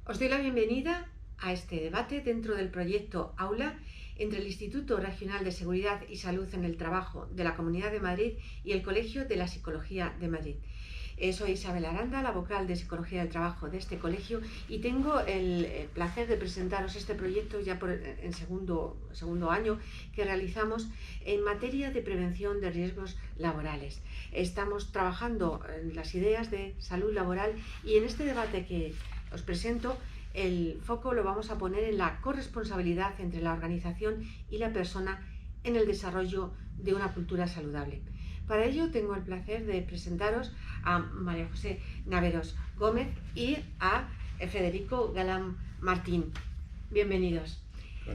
Os doy la bienvenida a este debate dentro del proyecto Aula entre el Instituto Regional de Seguridad y Salud en el Trabajo de la Comunidad de Madrid y el Colegio de la Psicología de Madrid. Soy Isabel Aranda, la vocal de Psicología del Trabajo de este colegio, y tengo el placer de presentaros este proyecto ya en segundo año que realizamos en materia de prevención de riesgos laborales. Estamos trabajando en las ideas de salud laboral y en este debate que os presento el foco lo vamos a poner en la corresponsabilidad entre la organización y la persona en el desarrollo de una cultura saludable. Para ello tengo el placer de presentaros a María José Naveros Gómez y a Federico Galán Martín. Bienvenidos.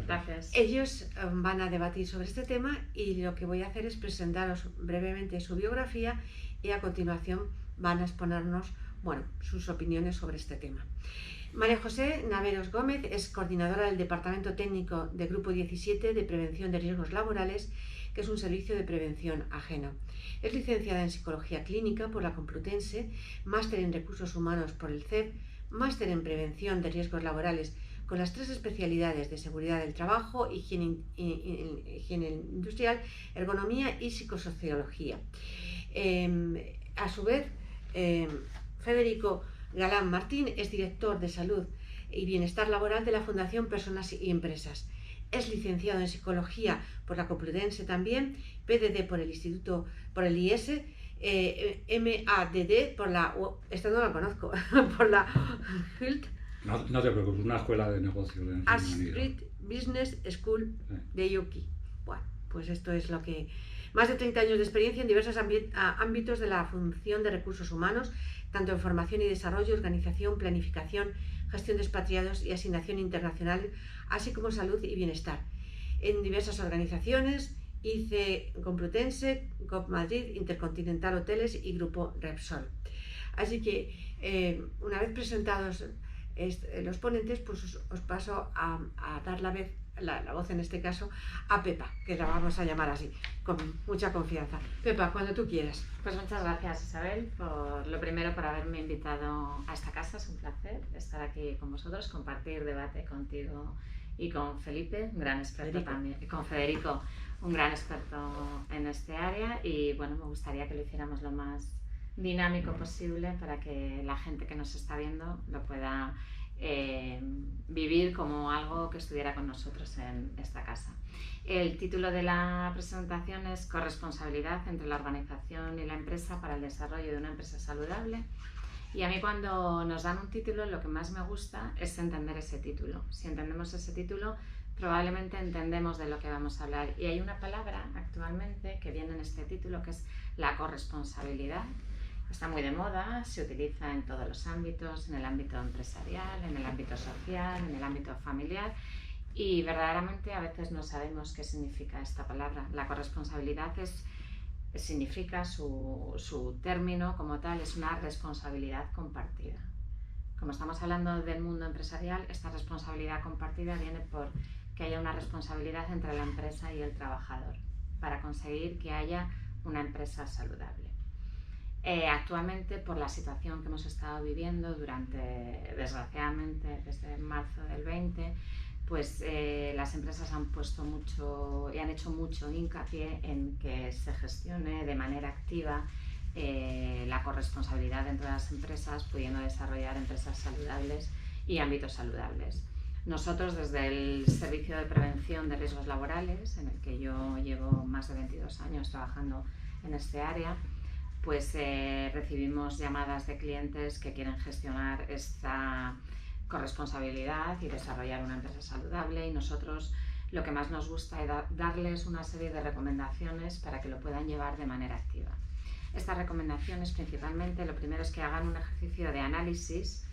Gracias. Ellos van a debatir sobre este tema y lo que voy a hacer es presentaros brevemente su biografía y a continuación van a exponernos sus opiniones sobre este tema. María José Naveros Gómez es coordinadora del Departamento Técnico de Grupo 17 de Prevención de Riesgos Laborales, que es un servicio de prevención ajeno. Es licenciada en Psicología Clínica por la Complutense, máster en Recursos Humanos por el CEP, máster en Prevención de Riesgos Laborales con las 3 especialidades de Seguridad del Trabajo, Higiene Industrial, Ergonomía y Psicosociología. A su vez, Federico Galán Martín es director de Salud y Bienestar Laboral de la Fundación Personas y Empresas. Es licenciado en Psicología por la Complutense también, PDD por el Instituto, por el IES, MADD por la, esta no la conozco, por la HULT. No te preocupes, una escuela de negocios de Ashford Business School de UK. Bueno, pues esto es lo que... Más de 30 años de experiencia en diversos ámbitos de la función de recursos humanos, tanto en formación y desarrollo, organización, planificación, gestión de expatriados y asignación internacional, así como salud y bienestar. En diversas organizaciones, ICE Complutense, COP Madrid, Intercontinental Hoteles y Grupo Repsol. Así que, una vez presentados los ponentes, pues os paso a dar la voz en este caso a Pepa, que la vamos a llamar así, con mucha confianza. Pepa, cuando tú quieras. Pues muchas gracias, Isabel, por lo primero por haberme invitado a esta casa. Es un placer estar aquí con vosotros, compartir debate contigo y con Felipe, un gran experto también, y con Federico, un gran experto en este área, y bueno, me gustaría que lo hiciéramos lo más dinámico posible para que la gente que nos está viendo lo pueda vivir como algo que estuviera con nosotros en esta casa. El título de la presentación es Corresponsabilidad entre la organización y la empresa para el desarrollo de una empresa saludable, y a mí cuando nos dan un título lo que más me gusta es entender ese título. Si entendemos ese título probablemente entendemos de lo que vamos a hablar, y hay una palabra actualmente que viene en este título que es la corresponsabilidad. Está muy de moda, se utiliza en todos los ámbitos, en el ámbito empresarial, en el ámbito social, en el ámbito familiar, y verdaderamente a veces no sabemos qué significa esta palabra. La corresponsabilidad significa su término como tal, es una responsabilidad compartida. Como estamos hablando del mundo empresarial, esta responsabilidad compartida viene por que haya una responsabilidad entre la empresa y el trabajador para conseguir que haya una empresa saludable. Actualmente, por la situación que hemos estado viviendo desgraciadamente, desde marzo del 20, pues las empresas han puesto mucho y han hecho mucho hincapié en que se gestione de manera activa la corresponsabilidad dentro de las empresas, pudiendo desarrollar empresas saludables y ámbitos saludables. Nosotros, desde el Servicio de Prevención de Riesgos Laborales, en el que yo llevo más de 22 años trabajando en este área, pues recibimos llamadas de clientes que quieren gestionar esta corresponsabilidad y desarrollar una empresa saludable, y nosotros lo que más nos gusta es darles una serie de recomendaciones para que lo puedan llevar de manera activa. Estas recomendaciones, principalmente, lo primero es que hagan un ejercicio de análisis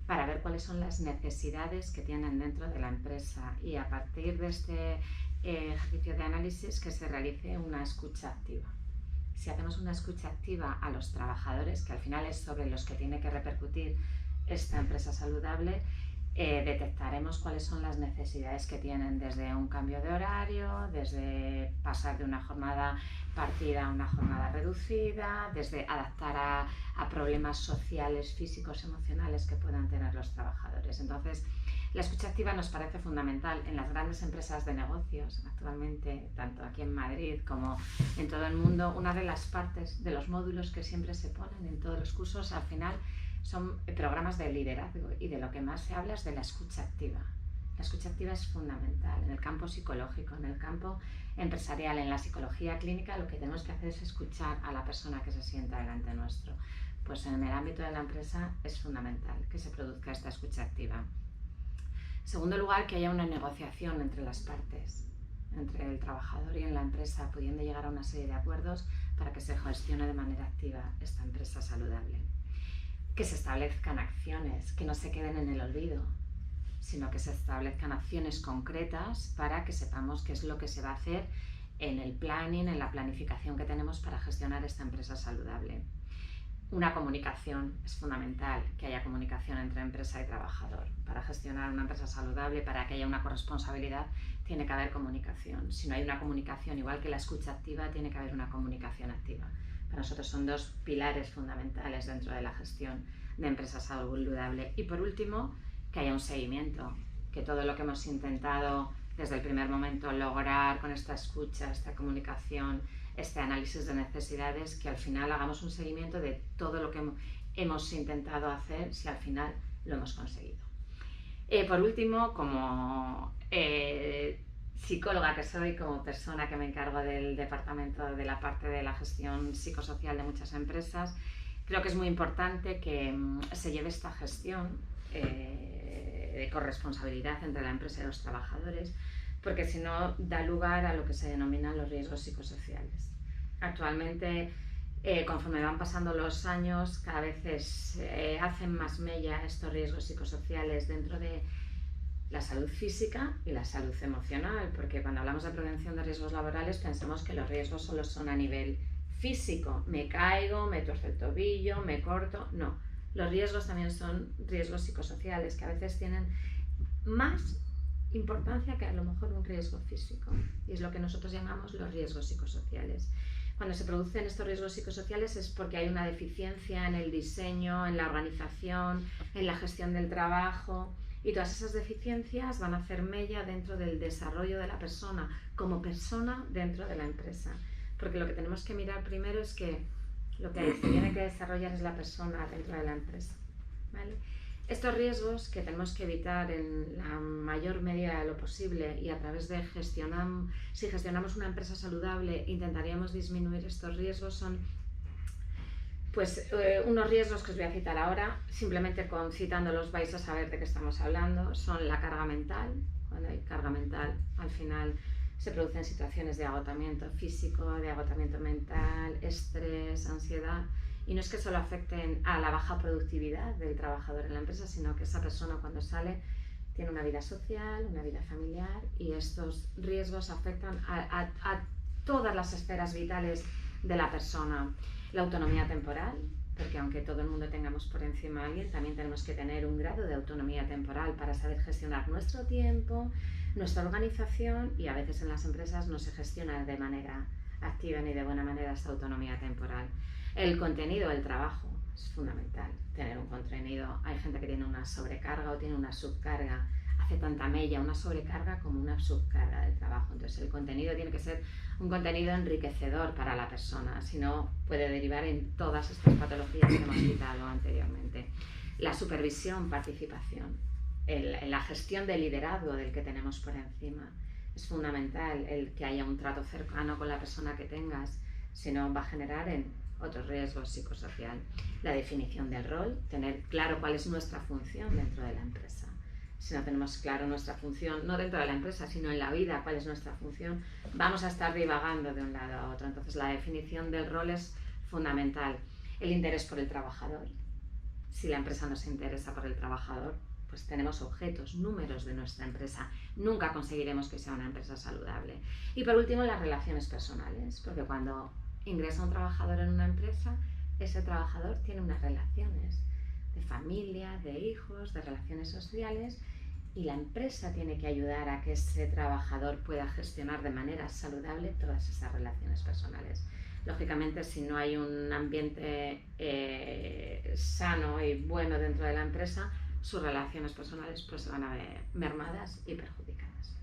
para ver cuáles son las necesidades que tienen dentro de la empresa, y a partir de este ejercicio de análisis que se realice una escucha activa. Si hacemos una escucha activa a los trabajadores, que al final es sobre los que tiene que repercutir esta empresa saludable, detectaremos cuáles son las necesidades que tienen, desde un cambio de horario, desde pasar de una jornada partida a una jornada reducida, desde adaptar a problemas sociales, físicos, emocionales que puedan tener los trabajadores. Entonces, la escucha activa nos parece fundamental en las grandes empresas de negocios actualmente, tanto aquí en Madrid como en todo el mundo. Una de las partes de los módulos que siempre se ponen en todos los cursos al final son programas de liderazgo, y de lo que más se habla es de la escucha activa. La escucha activa es fundamental en el campo psicológico, en el campo empresarial, en la psicología clínica. Lo que tenemos que hacer es escuchar a la persona que se sienta delante nuestro. Pues en el ámbito de la empresa es fundamental que se produzca esta escucha activa. En segundo lugar, que haya una negociación entre las partes, entre el trabajador y en la empresa, pudiendo llegar a una serie de acuerdos para que se gestione de manera activa esta empresa saludable. Que se establezcan acciones, que no se queden en el olvido, sino que se establezcan acciones concretas para que sepamos qué es lo que se va a hacer en el planning, en la planificación que tenemos para gestionar esta empresa saludable. Una comunicación es fundamental, que haya comunicación entre empresa y trabajador. Para gestionar una empresa saludable, para que haya una corresponsabilidad, tiene que haber comunicación. Si no hay una comunicación, igual que la escucha activa, tiene que haber una comunicación activa. Para nosotros son dos pilares fundamentales dentro de la gestión de empresas saludable. Y por último, que haya un seguimiento, que todo lo que hemos intentado desde el primer momento lograr con esta escucha, esta comunicación, este análisis de necesidades, que al final hagamos un seguimiento de todo lo que hemos intentado hacer, si al final lo hemos conseguido. Por último, como psicóloga que soy, como persona que me encargo del departamento de la parte de la gestión psicosocial de muchas empresas, creo que es muy importante que se lleve esta gestión de corresponsabilidad entre la empresa y los trabajadores, porque si no da lugar a lo que se denominan los riesgos psicosociales. Actualmente, conforme van pasando los años, cada vez hacen más mella estos riesgos psicosociales dentro de la salud física y la salud emocional, porque cuando hablamos de prevención de riesgos laborales pensamos que los riesgos solo son a nivel físico, me caigo, me torzo el tobillo, me corto. No, los riesgos también son riesgos psicosociales, que a veces tienen más importancia que a lo mejor un riesgo físico, y es lo que nosotros llamamos los riesgos psicosociales. Cuando se producen estos riesgos psicosociales es porque hay una deficiencia en el diseño, en la organización, en la gestión del trabajo, y todas esas deficiencias van a hacer mella dentro del desarrollo de la persona como persona dentro de la empresa, porque lo que tenemos que mirar primero es que lo que se tiene que desarrollar es la persona dentro de la empresa, ¿vale? Estos riesgos que tenemos que evitar en la mayor medida de lo posible, y a través de si gestionamos una empresa saludable intentaríamos disminuir estos riesgos, son pues unos riesgos que os voy a citar ahora, simplemente citándolos vais a saber de qué estamos hablando. Son la carga mental. Cuando hay carga mental, al final se producen situaciones de agotamiento físico, de agotamiento mental, estrés, ansiedad. Y no es que solo afecten a la baja productividad del trabajador en la empresa, sino que esa persona cuando sale tiene una vida social, una vida familiar, y estos riesgos afectan a todas las esferas vitales de la persona. La autonomía temporal, porque aunque todo el mundo tengamos por encima a alguien, también tenemos que tener un grado de autonomía temporal para saber gestionar nuestro tiempo, nuestra organización, y a veces en las empresas no se gestiona de manera activa ni de buena manera esta autonomía temporal. El contenido del trabajo es fundamental, tener un contenido. Hay gente que tiene una sobrecarga o tiene una subcarga, hace tanta mella una sobrecarga como una subcarga del trabajo. Entonces el contenido tiene que ser un contenido enriquecedor para la persona, si no puede derivar en todas estas patologías que hemos citado anteriormente. La supervisión, participación, la gestión del liderazgo del que tenemos por encima. Es fundamental el que haya un trato cercano con la persona que tengas, si no va a generar en otros riesgos psicosociales. La definición del rol, tener claro cuál es nuestra función dentro de la empresa. Si no tenemos claro nuestra función, no dentro de la empresa, sino en la vida, cuál es nuestra función, vamos a estar divagando de un lado a otro. Entonces la definición del rol es fundamental. El interés por el trabajador. Si la empresa no se interesa por el trabajador, pues tenemos objetos, números de nuestra empresa. Nunca conseguiremos que sea una empresa saludable. Y por último, las relaciones personales, porque cuando ingresa un trabajador en una empresa, ese trabajador tiene unas relaciones de familia, de hijos, de relaciones sociales, y la empresa tiene que ayudar a que ese trabajador pueda gestionar de manera saludable todas esas relaciones personales. Lógicamente, si no hay un ambiente sano y bueno dentro de la empresa, sus relaciones personales pues se van a ver mermadas y perjudicadas.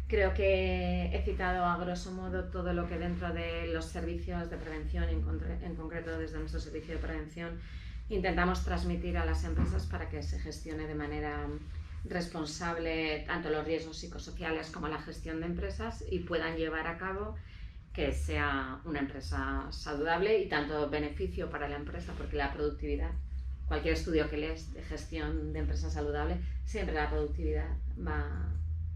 Creo que he citado a grosso modo todo lo que dentro de los servicios de prevención, en concreto desde nuestro servicio de prevención, intentamos transmitir a las empresas para que se gestione de manera responsable tanto los riesgos psicosociales como la gestión de empresas y puedan llevar a cabo que sea una empresa saludable y tanto beneficio para la empresa, porque la productividad, cualquier estudio que lees de gestión de empresa saludable, siempre la productividad va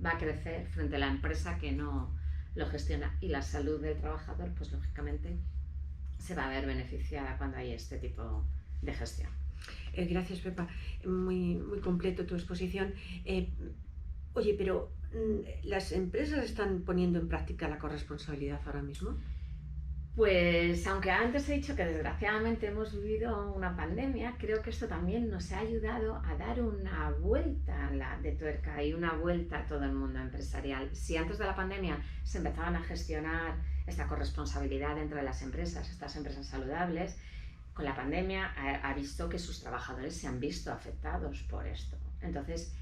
a crecer frente a la empresa que no lo gestiona, y la salud del trabajador pues lógicamente se va a ver beneficiada cuando hay este tipo de gestión. Gracias, Pepa. Muy completo tu exposición. Oye, pero ¿las empresas están poniendo en práctica la corresponsabilidad ahora mismo? Pues aunque antes he dicho que desgraciadamente hemos vivido una pandemia, creo que esto también nos ha ayudado a dar una vuelta de tuerca y una vuelta a todo el mundo empresarial. Si antes de la pandemia se empezaban a gestionar esta corresponsabilidad dentro de las empresas, estas empresas saludables, con la pandemia ha visto que sus trabajadores se han visto afectados por esto. Entonces,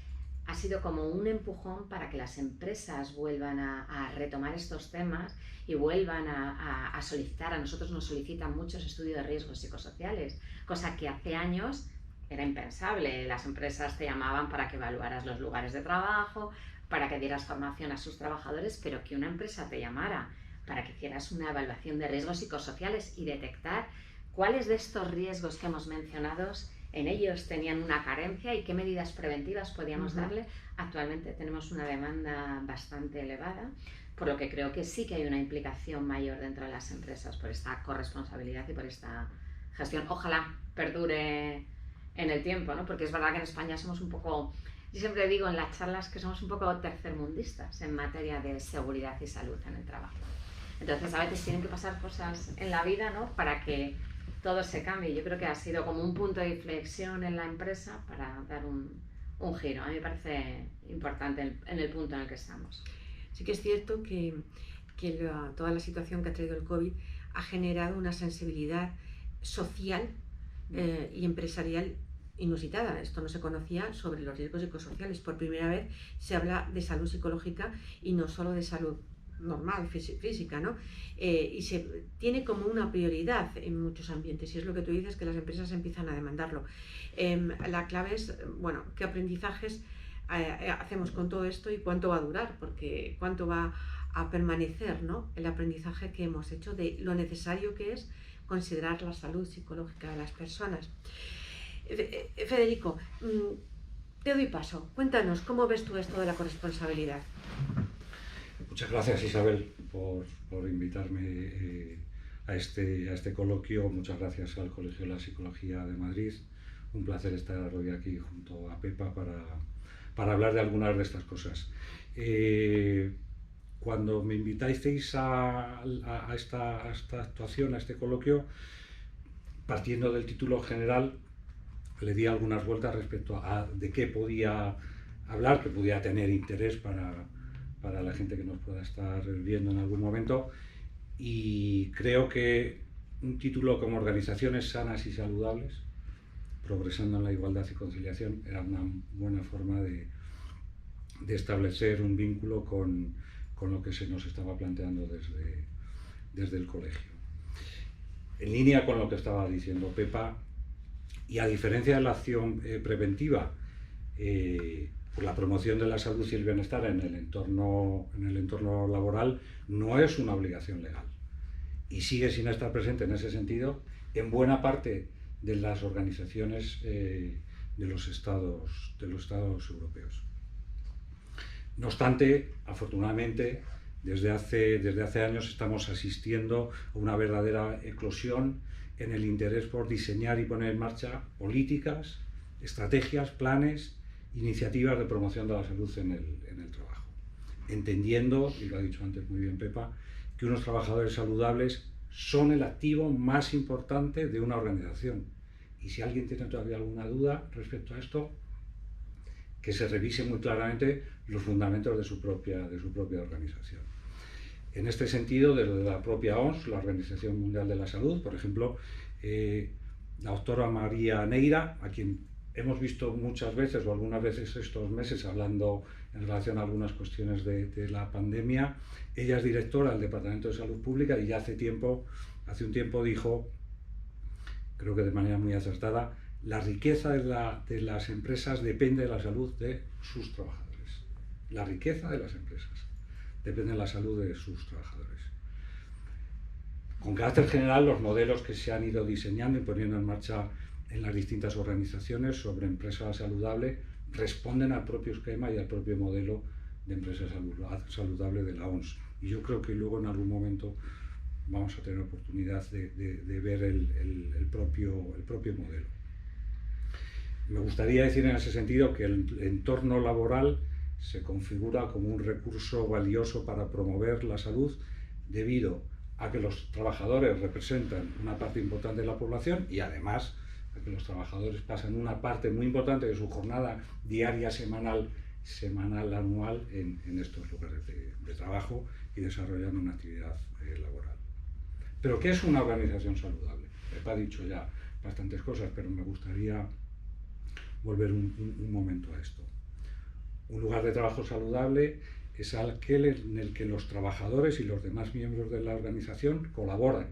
ha sido como un empujón para que las empresas vuelvan a retomar estos temas y vuelvan a solicitar. A nosotros nos solicitan muchos estudios de riesgos psicosociales, cosa que hace años era impensable. Las empresas te llamaban para que evaluaras los lugares de trabajo, para que dieras formación a sus trabajadores, pero que una empresa te llamara para que hicieras una evaluación de riesgos psicosociales y detectar cuáles de estos riesgos que hemos mencionado en ellos tenían una carencia y qué medidas preventivas podíamos darle. Actualmente tenemos una demanda bastante elevada, por lo que creo que sí que hay una implicación mayor dentro de las empresas por esta corresponsabilidad y por esta gestión. Ojalá perdure en el tiempo, ¿no? Porque es verdad que en España somos un poco, yo siempre digo en las charlas que somos un poco tercermundistas en materia de seguridad y salud en el trabajo. Entonces a veces tienen que pasar cosas en la vida, ¿no?, para que todo se cambie. Yo creo que ha sido como un punto de inflexión en la empresa para dar un giro. A mí me parece importante en el punto en el que estamos. Sí que es cierto que toda la situación que ha traído el COVID ha generado una sensibilidad social y empresarial inusitada. Esto no se conocía sobre los riesgos psicosociales. Por primera vez se habla de salud psicológica y no solo de salud normal, física, ¿no? Y se tiene como una prioridad en muchos ambientes, y es lo que tú dices, que las empresas empiezan a demandarlo. La clave es, bueno, qué aprendizajes hacemos con todo esto y cuánto va a durar, porque cuánto va a permanecer, ¿no?, el aprendizaje que hemos hecho de lo necesario que es considerar la salud psicológica de las personas. Federico, te doy paso. Cuéntanos, ¿cómo ves tú esto de la corresponsabilidad? Muchas gracias, Isabel, por invitarme a este coloquio. Muchas gracias al Colegio de la Psicología de Madrid. Un placer estar hoy aquí junto a Pepa para hablar de algunas de estas cosas. Cuando me invitasteis a esta actuación, a este coloquio, partiendo del título general, le di algunas vueltas respecto a de qué podía hablar, que podía tener interés para la gente que nos pueda estar viendo en algún momento, y creo que un título como Organizaciones sanas y saludables, progresando en la igualdad y conciliación, era una buena forma de establecer un vínculo con lo que se nos estaba planteando desde el colegio. En línea con lo que estaba diciendo Pepa, y a diferencia de la acción preventiva, por la promoción de la salud y el bienestar en el entorno laboral, no es una obligación legal y sigue sin estar presente en ese sentido en buena parte de las organizaciones de los estados europeos. No obstante, afortunadamente, desde hace años estamos asistiendo a una verdadera eclosión en el interés por diseñar y poner en marcha políticas, estrategias, planes, iniciativas de promoción de la salud en el trabajo, entendiendo, y lo ha dicho antes muy bien Pepa, que unos trabajadores saludables son el activo más importante de una organización. Y si alguien tiene todavía alguna duda respecto a esto, que se revise muy claramente los fundamentos de su propia organización. En este sentido, desde la propia OMS, la Organización Mundial de la Salud, por ejemplo, la doctora María Neira, a quien hemos visto muchas veces o algunas veces estos meses hablando en relación a algunas cuestiones de la pandemia, ella es directora del Departamento de Salud Pública y ya hace un tiempo dijo, creo que de manera muy acertada, la riqueza de las empresas depende de la salud de sus trabajadores. La riqueza de las empresas depende de la salud de sus trabajadores. Con carácter general, los modelos que se han ido diseñando y poniendo en marcha en las distintas organizaciones sobre empresa saludable responden al propio esquema y al propio modelo de empresa saludable de la OMS. Y yo creo que luego en algún momento vamos a tener oportunidad de ver el propio modelo. Me gustaría decir en ese sentido que el entorno laboral se configura como un recurso valioso para promover la salud debido a que los trabajadores representan una parte importante de la población y además a que los trabajadores pasan una parte muy importante de su jornada diaria, semanal, anual en estos lugares de trabajo y desarrollando una actividad laboral. Pero ¿qué es una organización saludable? Pepa ha dicho ya bastantes cosas, pero me gustaría volver un momento a esto. Un lugar de trabajo saludable es aquel en el que los trabajadores y los demás miembros de la organización colaboran.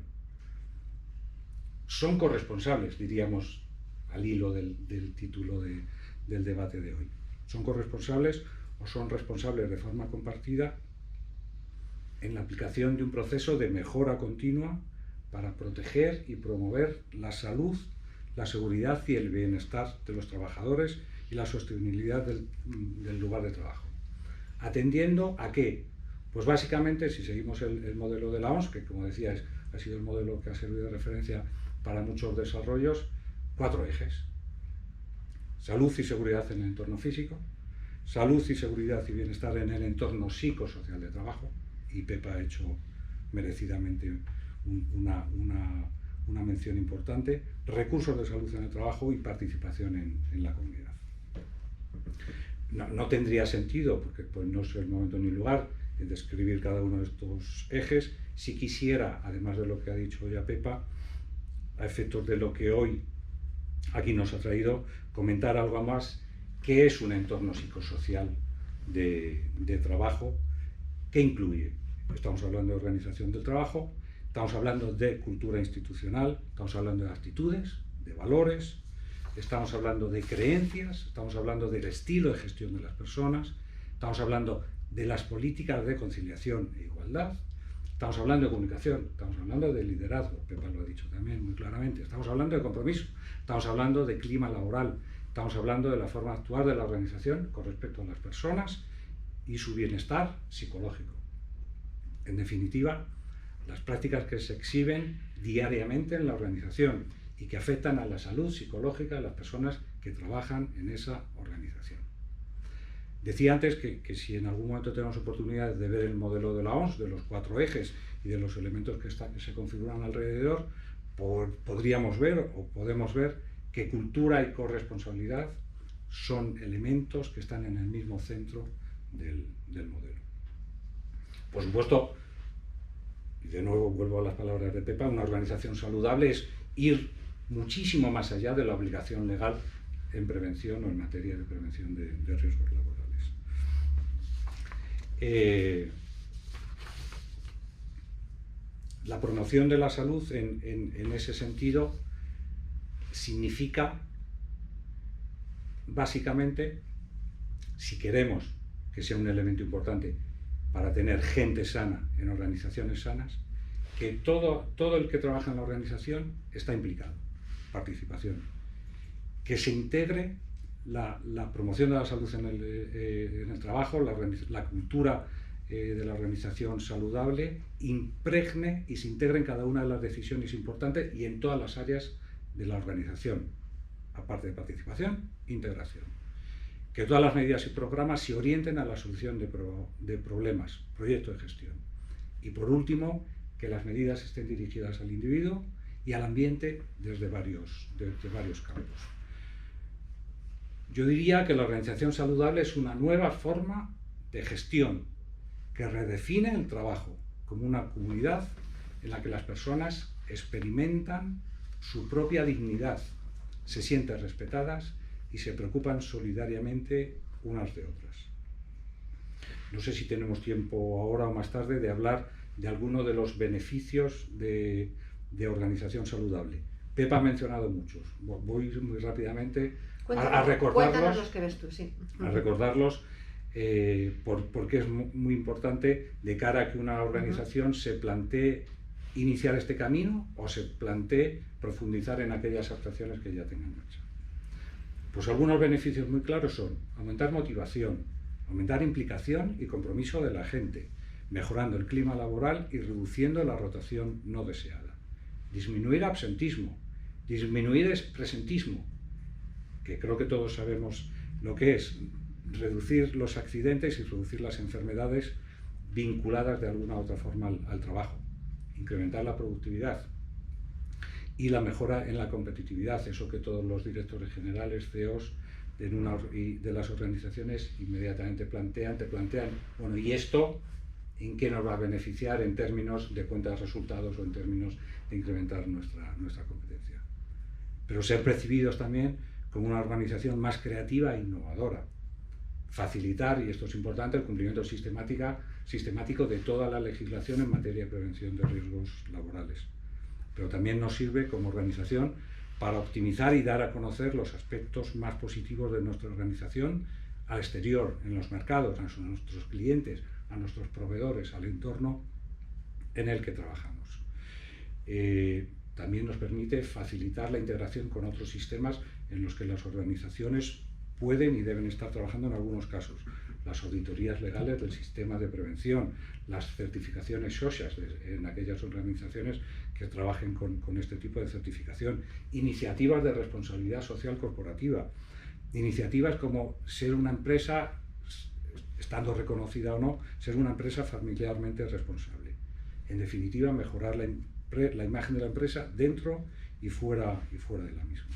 Son corresponsables, diríamos, al hilo del título del debate de hoy. Son corresponsables o son responsables de forma compartida en la aplicación de un proceso de mejora continua para proteger y promover la salud, la seguridad y el bienestar de los trabajadores y la sostenibilidad del lugar de trabajo. ¿Atendiendo a qué? Pues básicamente, si seguimos el modelo de la OMS, que como decía ha sido el modelo que ha servido de referencia para muchos desarrollos, 4 ejes. Salud y seguridad en el entorno físico, salud y seguridad y bienestar en el entorno psicosocial de trabajo, y Pepa ha hecho merecidamente una mención importante, recursos de salud en el trabajo y participación en la comunidad. No tendría sentido, porque pues, no es el momento ni lugar de describir cada uno de estos ejes. Si quisiera, además de lo que ha dicho ya Pepa, a efectos de lo que hoy aquí nos ha traído, comentar algo más, qué es un entorno psicosocial de trabajo, qué incluye. Estamos hablando de organización del trabajo, estamos hablando de cultura institucional, estamos hablando de actitudes, de valores, estamos hablando de creencias, estamos hablando del estilo de gestión de las personas, estamos hablando de las políticas de conciliación e igualdad, estamos hablando de comunicación, estamos hablando de liderazgo, Pepa lo ha dicho también muy claramente, estamos hablando de compromiso, estamos hablando de clima laboral, estamos hablando de la forma de actuar de la organización con respecto a las personas y su bienestar psicológico. En definitiva, las prácticas que se exhiben diariamente en la organización y que afectan a la salud psicológica de las personas que trabajan en esa organización. Decía antes que si en algún momento tenemos oportunidad de ver el modelo de la OMS, de los 4 ejes y de los elementos que se configuran alrededor, podríamos ver o podemos ver que cultura y corresponsabilidad son elementos que están en el mismo centro del modelo. Por supuesto, y de nuevo vuelvo a las palabras de Pepa, una organización saludable es ir muchísimo más allá de la obligación legal en prevención o en materia de prevención de riesgos laborales. La promoción de la salud en ese sentido significa, básicamente, si queremos que sea un elemento importante para tener gente sana en organizaciones sanas, que todo el que trabaja en la organización está implicado, participación, que se integre la promoción de la salud en el trabajo, la cultura de la organización saludable, impregne y se integre en cada una de las decisiones importantes y en todas las áreas de la organización, aparte de participación, integración. Que todas las medidas y programas se orienten a la solución de problemas, proyectos de gestión. Y por último, que las medidas estén dirigidas al individuo y al ambiente desde varios campos. Yo diría que la organización saludable es una nueva forma de gestión que redefine el trabajo como una comunidad en la que las personas experimentan su propia dignidad, se sienten respetadas y se preocupan solidariamente unas de otras. No sé si tenemos tiempo ahora o más tarde de hablar de alguno de los beneficios de organización saludable. Pepa ha mencionado muchos. Voy muy rápidamente a recordarlos. Los que ves tú, sí. A recordarlos porque es muy importante de cara a que una organización se plantee iniciar este camino o se plantee profundizar en aquellas actuaciones que ya tengan marcha. Pues algunos beneficios muy claros son aumentar motivación, aumentar implicación y compromiso de la gente, mejorando el clima laboral y reduciendo la rotación no deseada, disminuir absentismo, disminuir presentismo, que creo que todos sabemos lo que es, reducir los accidentes y reducir las enfermedades vinculadas de alguna u otra forma al trabajo, incrementar la productividad y la mejora en la competitividad, eso que todos los directores generales, CEOs de las organizaciones inmediatamente te plantean, bueno, ¿y esto en qué nos va a beneficiar en términos de cuenta de resultados o en términos de incrementar nuestra competencia? Pero ser percibidos también como una organización más creativa e innovadora. Facilitar, y esto es importante, el cumplimiento sistemático de toda la legislación en materia de prevención de riesgos laborales. Pero también nos sirve como organización para optimizar y dar a conocer los aspectos más positivos de nuestra organización al exterior, en los mercados, a nuestros clientes, a nuestros proveedores, al entorno en el que trabajamos. También nos permite facilitar la integración con otros sistemas en los que las organizaciones pueden y deben estar trabajando en algunos casos. Las auditorías legales del sistema de prevención, las certificaciones SOSHAS en aquellas organizaciones que trabajen con este tipo de certificación, iniciativas de responsabilidad social corporativa, iniciativas como ser una empresa, estando reconocida o no, ser una empresa familiarmente responsable. En definitiva, mejorar la imagen de la empresa dentro y fuera de la misma.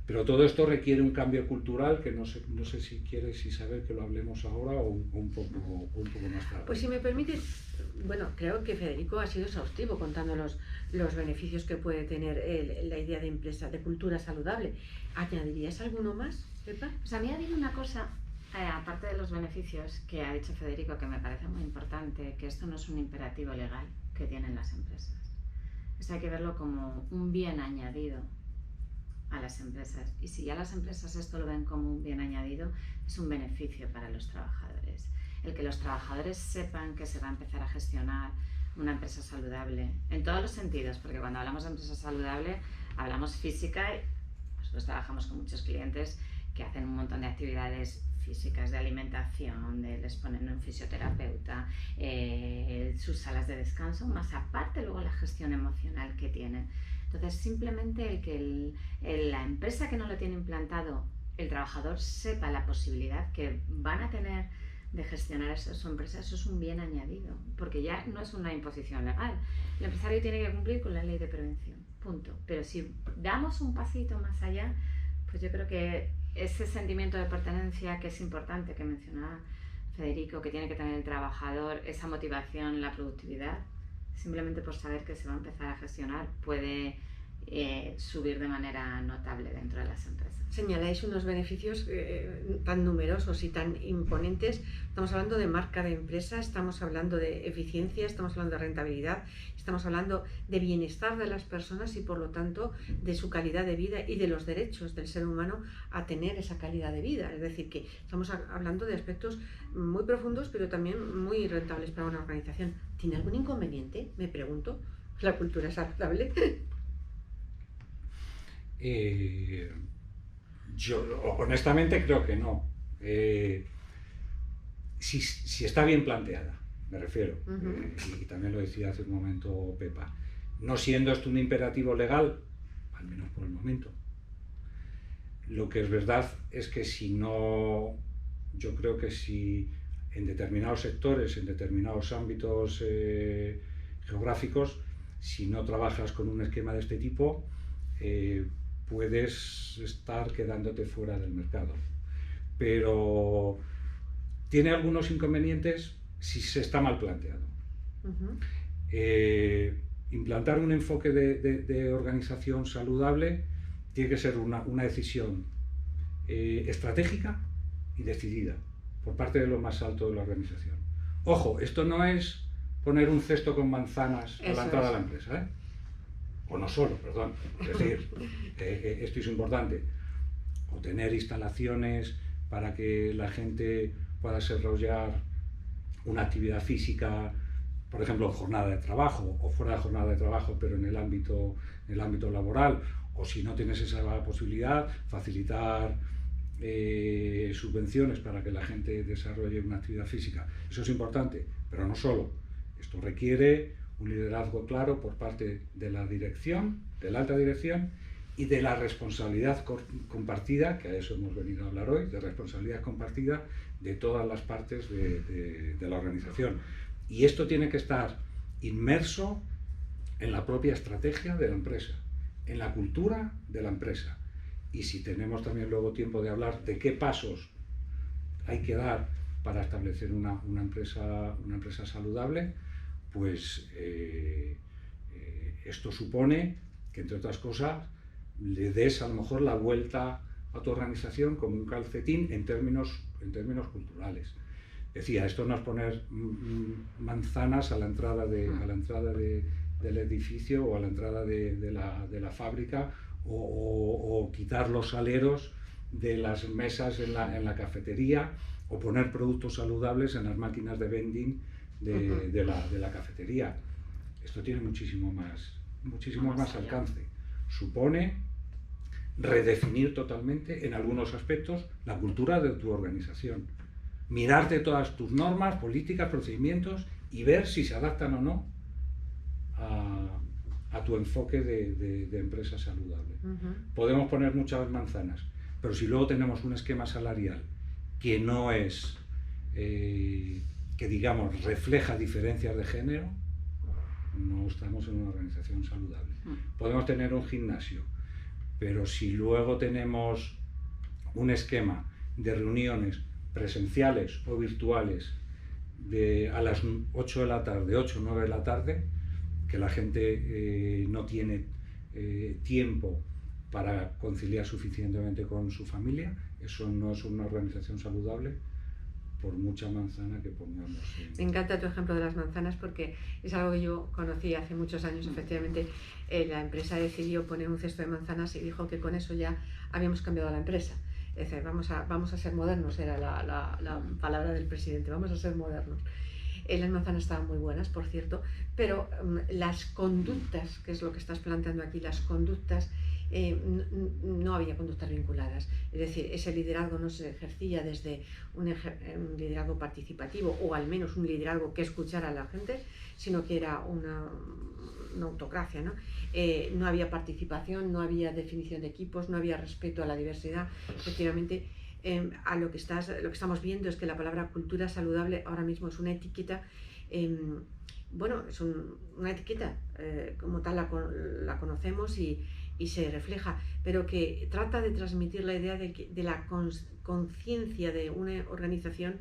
Pero todo esto requiere un cambio cultural que no sé si quieres, Isabel, que lo hablemos ahora o un poco más tarde. Pues si me permites, bueno, creo que Federico ha sido exhaustivo contando los beneficios que puede tener la idea de empresa, de cultura saludable. ¿Añadirías alguno más, Pepa? Pues a mí ha habido una cosa, aparte de los beneficios que ha dicho Federico, que me parece muy importante, que esto no es un imperativo legal que tienen las empresas. Esto hay que verlo como un bien añadido a las empresas, y si ya las empresas esto lo ven como un bien añadido, es un beneficio para los trabajadores. El que los trabajadores sepan que se va a empezar a gestionar una empresa saludable en todos los sentidos, porque cuando hablamos de empresa saludable hablamos física, y nosotros trabajamos con muchos clientes que hacen un montón de actividades físicas, de alimentación, les ponen un fisioterapeuta, sus salas de descanso, más aparte luego la gestión emocional que tienen. Entonces, simplemente el que la empresa que no lo tiene implantado, el trabajador sepa la posibilidad que van a tener de gestionar su empresa, eso es un bien añadido, porque ya no es una imposición legal. El empresario tiene que cumplir con la ley de prevención, punto. Pero si damos un pasito más allá, pues yo creo que ese sentimiento de pertenencia que es importante, que mencionaba Federico, que tiene que tener el trabajador, esa motivación, la productividad, simplemente por saber que se va a empezar a gestionar, puede subir de manera notable dentro de las empresas. Señaláis unos beneficios tan numerosos y tan imponentes. Estamos hablando de marca de empresa, estamos hablando de eficiencia, estamos hablando de rentabilidad, estamos hablando de bienestar de las personas y por lo tanto de su calidad de vida y de los derechos del ser humano a tener esa calidad de vida. Es decir, que estamos hablando de aspectos muy profundos pero también muy rentables para una organización. ¿Tiene algún inconveniente? Me pregunto. ¿La cultura es saludable? Yo honestamente creo que no. Si está bien planteada, me refiero, y también lo decía hace un momento Pepa, no siendo esto un imperativo legal, al menos por el momento. Lo que es verdad es que si no, yo creo que si en determinados sectores, en determinados ámbitos geográficos, si no trabajas con un esquema de este tipo, puedes estar quedándote fuera del mercado. pero tiene algunos inconvenientes si se está mal planteado. Implantar un enfoque de organización saludable tiene que ser una decisión estratégica y decidida por parte de lo más alto de la organización. Ojo, esto no es poner un cesto con manzanas a la entrada de la empresa, ¿eh? O no solo, perdón. Es decir, esto es importante. O tener instalaciones para que la gente pueda desarrollar una actividad física, por ejemplo, en jornada de trabajo o fuera de jornada de trabajo, pero en el ámbito laboral. O si no tienes esa posibilidad, facilitar subvenciones para que la gente desarrolle una actividad física. Eso es importante, pero no solo. Esto requiere un liderazgo claro por parte de la dirección, de la alta dirección, y de la responsabilidad compartida, que a eso hemos venido a hablar hoy, de responsabilidad compartida de todas las partes de la organización. Y esto tiene que estar inmerso en la propia estrategia de la empresa, en la cultura de la empresa. Y si tenemos también luego tiempo de hablar de qué pasos hay que dar para establecer una empresa saludable, pues esto supone que, entre otras cosas, le des a lo mejor la vuelta a tu organización como un calcetín en términos culturales. Decía, esto no es poner manzanas a la entrada del edificio o a la entrada de la fábrica, o quitar los aleros de las mesas en la cafetería, o poner productos saludables en las máquinas de vending de la cafetería. Esto tiene muchísimo más alcance. Supone redefinir totalmente, en algunos aspectos, la cultura de tu organización. Mirarte todas tus normas, políticas, procedimientos y ver si se adaptan o no a tu enfoque de empresa saludable. Podemos poner muchas manzanas, pero si luego tenemos un esquema salarial que no es, que digamos, refleja diferencias de género, no estamos en una organización saludable. Podemos tener un gimnasio, pero si luego tenemos un esquema de reuniones presenciales o virtuales a las 8 de la tarde, 8 o 9 de la tarde, que la gente no tiene tiempo para conciliar suficientemente con su familia, eso no es una organización saludable, por mucha manzana que pongamos. Me encanta tu ejemplo de las manzanas, porque es algo que yo conocí hace muchos años. Efectivamente, la empresa decidió poner un cesto de manzanas y dijo que con eso ya habíamos cambiado la empresa. Es decir, vamos a ser modernos, era la palabra del presidente, vamos a ser modernos. Las manzanas estaban muy buenas, por cierto, pero las conductas, que es lo que estás planteando aquí, las conductas, no había conductas vinculadas. Es decir, ese liderazgo no se ejercía desde un liderazgo participativo, o al menos un liderazgo que escuchara a la gente, sino que era una autocracia, ¿no? No había participación, no había definición de equipos, no había respeto a la diversidad. Efectivamente, lo que estamos viendo es que la palabra cultura saludable ahora mismo es una etiqueta, bueno, es una etiqueta, como tal la conocemos y se refleja, pero que trata de transmitir la idea de la conciencia de una organización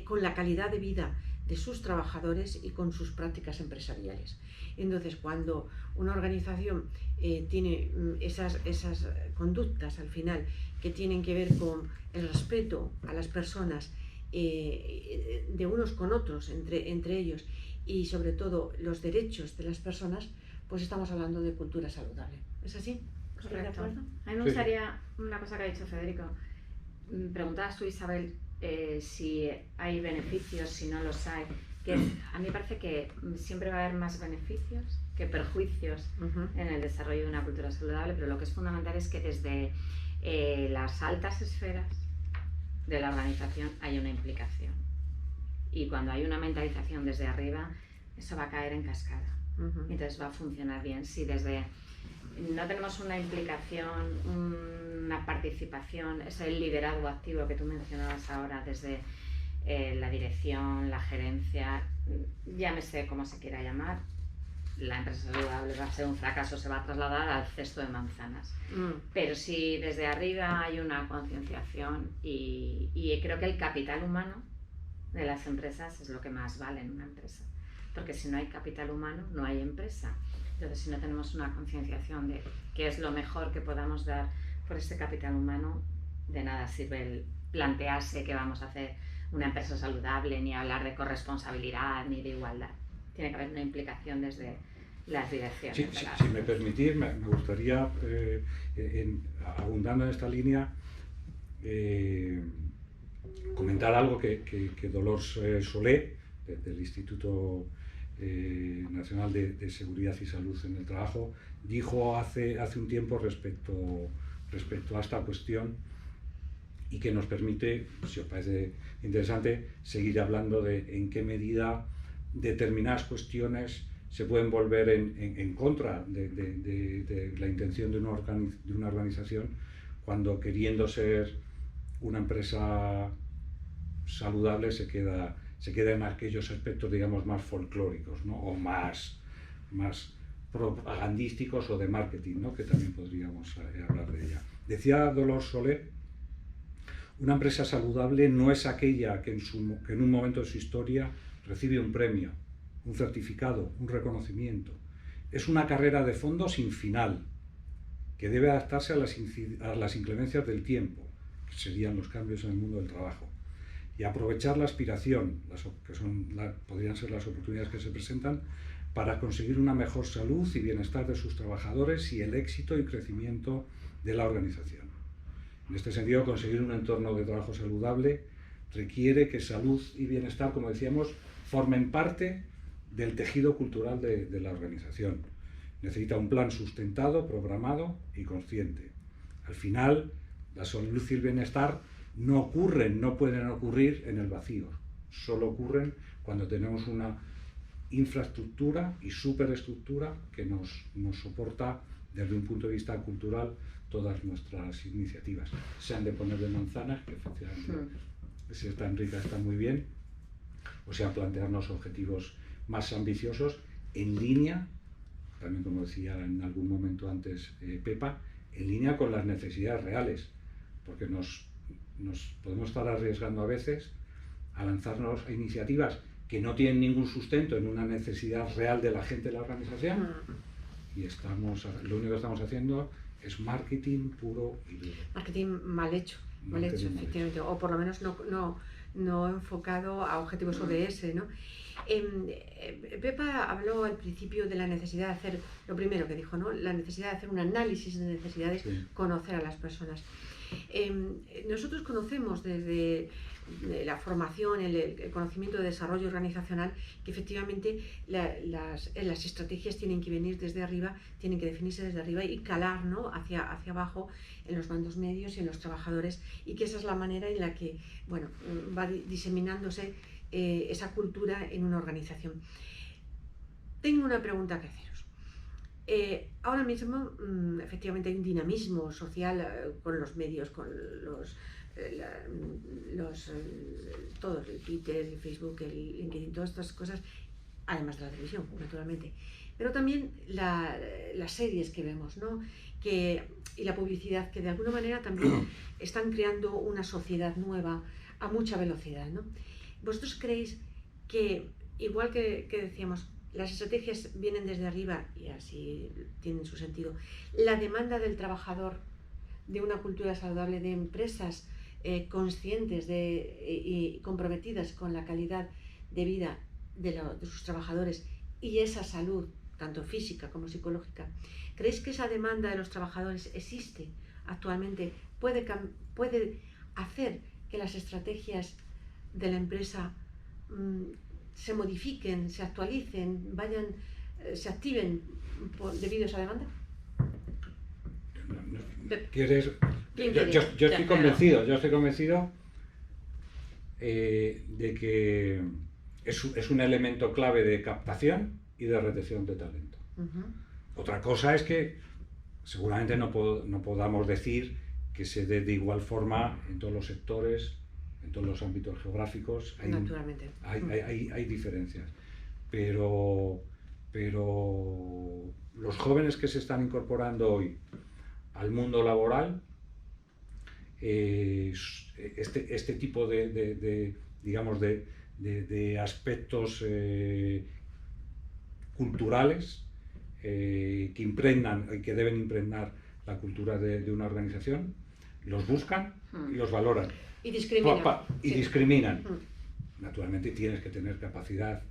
con la calidad de vida de sus trabajadores y con sus prácticas empresariales. Entonces, cuando una organización tiene esas conductas al final que tienen que ver con el respeto a las personas de unos con otros, entre ellos, y sobre todo los derechos de las personas, pues estamos hablando de cultura saludable. ¿Es así? Correcto. A mí me gustaría, una cosa que ha dicho Federico, preguntabas tú, Isabel, si hay beneficios, si no los hay. Que a mí me parece que siempre va a haber más beneficios que perjuicios en el desarrollo de una cultura saludable, pero lo que es fundamental es que desde las altas esferas de la organización hay una implicación. Y cuando hay una mentalización desde arriba, eso va a caer en cascada. Entonces va a funcionar bien. Si desde no tenemos una implicación, una participación, es el liderazgo activo que tú mencionabas ahora, desde la dirección, la gerencia, llámese como se quiera llamar, la empresa saludable va a ser un fracaso, se va a trasladar al cesto de manzanas. Pero si desde arriba hay una concienciación y creo que el capital humano de las empresas es lo que más vale en una empresa. Porque si no hay capital humano, no hay empresa. Entonces, si no tenemos una concienciación de qué es lo mejor que podamos dar por este capital humano, de nada sirve el plantearse que vamos a hacer una empresa saludable, ni hablar de corresponsabilidad, ni de igualdad. Tiene que haber una implicación desde las direcciones. Sí, si me permitís, me gustaría, abundando en esta línea, comentar algo que Dolors Solé, del Instituto Nacional de Seguridad y Salud en el Trabajo, dijo hace un tiempo respecto a esta cuestión, y que nos permite, si os parece interesante, seguir hablando de en qué medida determinadas cuestiones se pueden volver en contra de la intención de una organización, cuando, queriendo ser una empresa saludable, se queda en aquellos aspectos, digamos, más folclóricos, ¿no? O más propagandísticos o de marketing, ¿no? Que también podríamos hablar de ella. Decía Dolors Solé: una empresa saludable no es aquella que en un momento de su historia recibe un premio, un certificado, un reconocimiento. Es una carrera de fondo sin final, que debe adaptarse a las inclemencias del tiempo, que serían los cambios en el mundo del trabajo, y aprovechar la aspiración, podrían ser las oportunidades que se presentan, para conseguir una mejor salud y bienestar de sus trabajadores y el éxito y crecimiento de la organización. En este sentido, conseguir un entorno de trabajo saludable requiere que salud y bienestar, como decíamos, formen parte del tejido cultural de la organización. Necesita un plan sustentado, programado y consciente. Al final, la salud y el bienestar no pueden ocurrir en el vacío. Solo ocurren cuando tenemos una infraestructura y superestructura que nos soporta desde un punto de vista cultural todas nuestras iniciativas. Se han de poner de manzanas, que efectivamente, si están ricas, están muy bien, o sea, plantearnos objetivos más ambiciosos en línea, también, como decía en algún momento antes Pepa, en línea con las necesidades reales, porque nos podemos estar arriesgando a veces a lanzarnos a iniciativas que no tienen ningún sustento en una necesidad real de la gente de la organización, y lo único que estamos haciendo es marketing puro y duro. Marketing mal hecho, efectivamente, o por lo menos no enfocado a objetivos ODS, ¿no? Pepa habló al principio de la necesidad de hacer, lo primero que dijo, ¿no? La necesidad de hacer un análisis de necesidades, sí. Conocer a las personas. Nosotros conocemos desde la formación, el conocimiento de desarrollo organizacional, que efectivamente las estrategias tienen que venir desde arriba, tienen que definirse desde arriba y calar, ¿no? hacia abajo en los mandos medios y en los trabajadores, y que esa es la manera en la que, bueno, va diseminándose esa cultura en una organización. Tengo una pregunta que haceros. Ahora mismo, efectivamente, hay un dinamismo social con los medios, con todos, el Twitter, el Facebook, el LinkedIn, todas estas cosas, además de la televisión, naturalmente. Pero también las series que vemos, ¿no? Y la publicidad, que de alguna manera también están creando una sociedad nueva a mucha velocidad, ¿no? ¿Vosotros creéis que, igual que decíamos, las estrategias vienen desde arriba y así tienen su sentido, la demanda del trabajador de una cultura saludable, de empresas conscientes y comprometidas con la calidad de vida de sus trabajadores y esa salud, tanto física como psicológica, creéis que esa demanda de los trabajadores existe actualmente? ¿Puede hacer que las estrategias de la empresa se modifiquen, se actualicen, se activen debido a esa demanda? Yo estoy convencido de que es un elemento clave de captación y de retención de talento. Otra cosa es que seguramente no podamos decir que se dé de igual forma en todos los sectores, en todos los ámbitos geográficos. Naturalmente. Hay diferencias, pero pero los jóvenes que se están incorporando hoy al mundo laboral, este tipo digamos, de aspectos culturales que impregnan y que deben impregnar la cultura de una organización, los buscan y los valoran. Y discriminan. Y discriminan. Naturalmente tienes que tener capacidad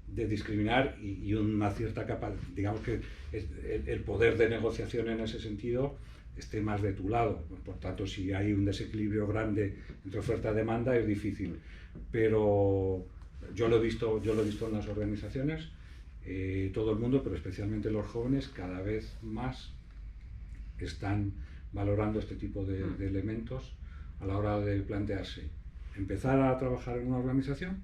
de discriminar y una cierta capacidad, digamos que el poder de negociación en ese sentido esté más de tu lado. Por tanto, si hay un desequilibrio grande entre oferta y demanda es difícil. Pero yo lo he visto en las organizaciones, todo el mundo, pero especialmente los jóvenes, cada vez más están valorando este tipo de elementos a la hora de plantearse empezar a trabajar en una organización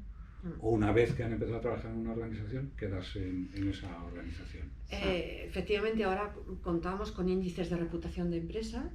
o una vez que han empezado a trabajar en una organización, quedarse en esa organización. Efectivamente, ahora contamos con índices de reputación de empresa,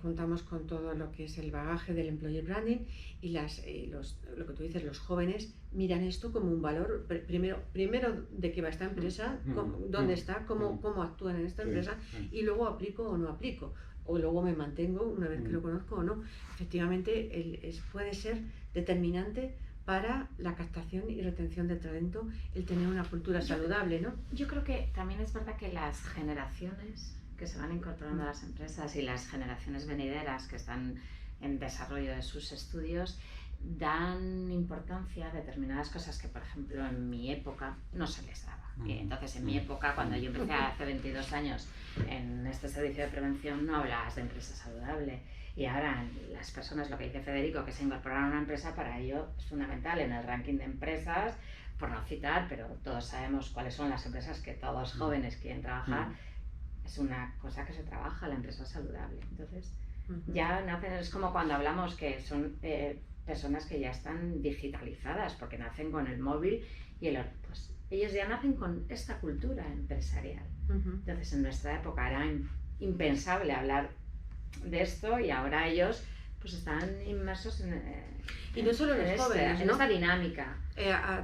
contamos con todo lo que es el bagaje del employer branding y lo que tú dices, los jóvenes miran esto como un valor, primero de qué va esta empresa, dónde está, cómo actúan en esta empresa y luego aplico o no aplico. O luego me mantengo una vez que lo conozco o no. Efectivamente, puede ser determinante para la captación y retención de talento el tener una cultura saludable, ¿no? Yo creo que también es verdad que las generaciones que se van incorporando a las empresas y las generaciones venideras que están en desarrollo de sus estudios dan importancia a determinadas cosas que, por ejemplo, en mi época no se les daba. Y entonces, en mi época, cuando yo empecé hace 22 años en este servicio de prevención, no hablabas de empresa saludable. Y ahora las personas, lo que dice Federico, que se incorporan a una empresa, para ello es fundamental en el ranking de empresas, por no citar, pero todos sabemos cuáles son las empresas que todos jóvenes quieren trabajar. Es una cosa que se trabaja, la empresa saludable. Entonces, ya nacen, es como cuando hablamos que son personas que ya están digitalizadas, porque nacen con el móvil y pues ellos ya nacen con esta cultura empresarial. Entonces, en nuestra época era impensable hablar de esto y ahora ellos pues están inmersos y no solo los jóvenes, en esta dinámica.